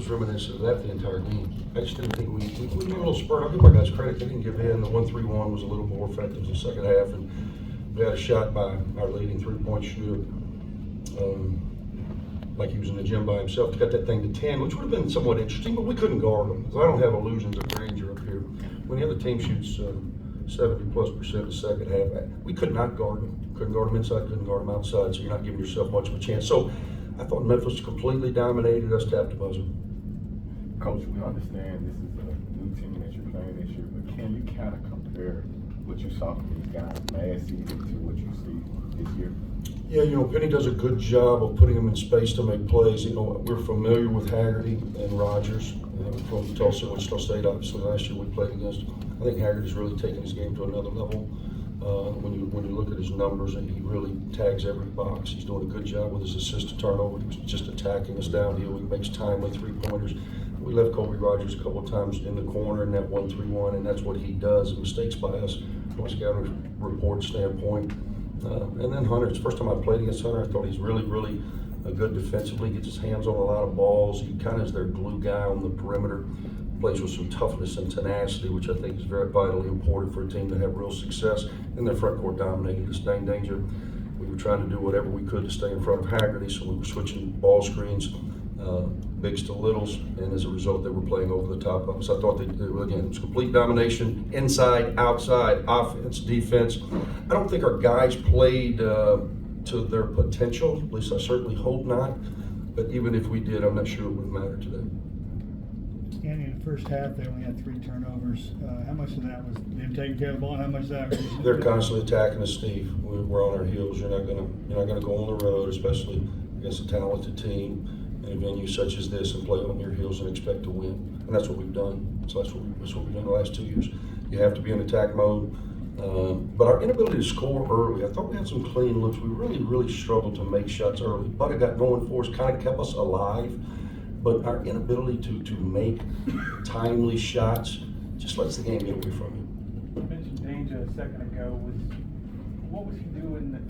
was reminiscent of that the entire game. I just didn't think we were a little spurt. I'll give our guys credit. They didn't give in. The 1-3-1 was a little more effective in the second half, and we had a shot by our leading three-point shooter. Like he was in the gym by himself, to get that thing to 10, which would have been somewhat interesting, but we couldn't guard him. Because I don't have illusions of grandeur up here. When the other team shoots 70+% in the second half, we could not guard him. Couldn't guard him inside, couldn't guard him outside, so you're not giving yourself much of a chance. So I thought Memphis completely dominated us, tapped the buzzer. Coach, we understand this is a new team that you're playing this year, but can you kind of compare what you saw from these guys last season to what you see this year? Yeah, Penny does a good job of putting them in space to make plays. We're familiar with Haggerty and Rogers from Tulsa, Wichita State. Obviously, last year we played against. I think Haggerty's really taken his game to another level. When you look at his numbers, and he really tags every box. He's doing a good job with his assist to turnover. He's just attacking us downhill. He makes timely three-pointers. We left Kobe Rogers a couple of times in the corner in that 1-3-1, and that's what he does. Mistakes by us from a scouting report standpoint. And then Hunter, it's the first time I played against Hunter. I thought he's really, really good defensively. Gets his hands on a lot of balls. He kind of is their glue guy on the perimeter. Plays with some toughness and tenacity, which I think is very vitally important for a team to have real success. And their front court dominated us. Dang danger. We were trying to do whatever we could to stay in front of Haggerty, so we were switching ball screens, bigs to littles, and as a result, they were playing over the top of us. I thought again, it was complete domination, inside, outside, offense, defense. I don't think our guys played to their potential. At least I certainly hope not. But even if we did, I'm not sure it would matter today. And in the first half, they only had 3 turnovers. How much of that was them taking care of the ball? And how much of that was they're constantly attacking us, Steve. We're on our heels. You're not gonna go on the road, especially against a talented team in a venue such as this, and play on your heels and expect to win. And that's what we've done. So that's what we've done the last 2 years. You have to be in attack mode. But our inability to score early, I thought we had some clean looks. We really, really struggled to make shots early. But it got going for us, kind of kept us alive. But our inability to make timely shots just lets the game get away from you. You mentioned Danger a second ago. What was he doing that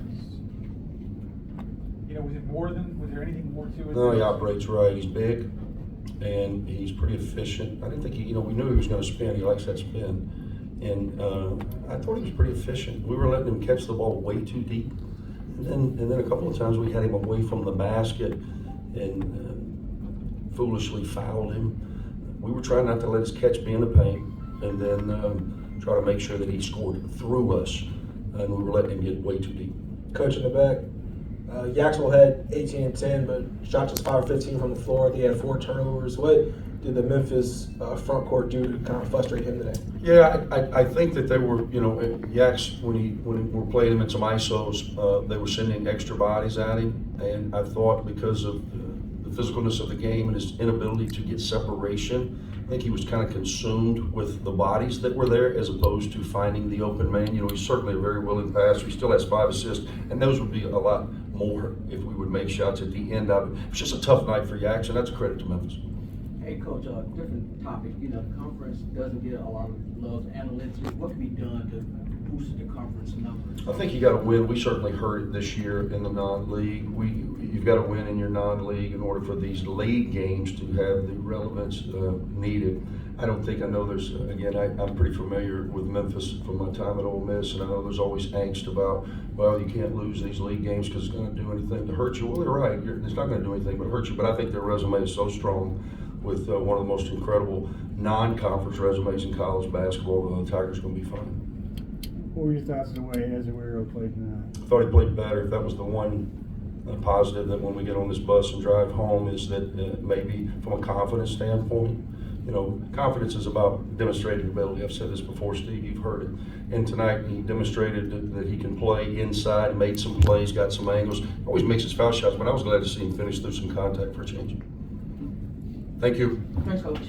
was there anything more to it? No, he operates right. He's big and he's pretty efficient. I didn't think we knew he was going to spin. He likes that spin. And I thought he was pretty efficient. We were letting him catch the ball way too deep. And then a couple of times we had him away from the basket and foolishly fouled him. We were trying not to let his catch be in the paint, and then try to make sure that he scored through us, and we were letting him get way too deep. Coach in the back, Yaxwell had 18 and 10, but shot just 5 of 15 from the floor. He had 4 turnovers. What did the Memphis front court do to kind of frustrate him today? Yeah, I think that they were, Yax, when we're playing him in some ISOs, they were sending extra bodies at him, and I thought because of the physicalness of the game and his inability to get separation, I think he was kind of consumed with the bodies that were there as opposed to finding the open man. He's certainly a very willing passer. He still has 5 assists, and those would be a lot more if we would make shots at the end of it. It's just a tough night for Yax, and that's a credit to Memphis. Hey, Coach, different topic. The conference doesn't get a lot of love analytics. What can be done to boost the conference numbers? I think you got to win. We certainly heard it this year in the non-league. You've got to win in your non-league in order for these league games to have the relevance needed. I know there's, again, I'm pretty familiar with Memphis from my time at Ole Miss, and I know there's always angst about, well, you can't lose these league games because it's going to do anything to hurt you. Well, they're right. It's not going to do anything but hurt you, but I think their resume is so strong with one of the most incredible non-conference resumes in college basketball. The Tigers are going to be fine. What were your thoughts of the way Azuero played tonight? I thought he played better. That was the one positive that when we get on this bus and drive home is that maybe from a confidence standpoint, confidence is about demonstrated ability. I've said this before, Steve, you've heard it. And tonight he demonstrated that he can play inside, made some plays, got some angles, always makes his foul shots, but I was glad to see him finish through some contact for a change. Thank you. Thanks, Coach.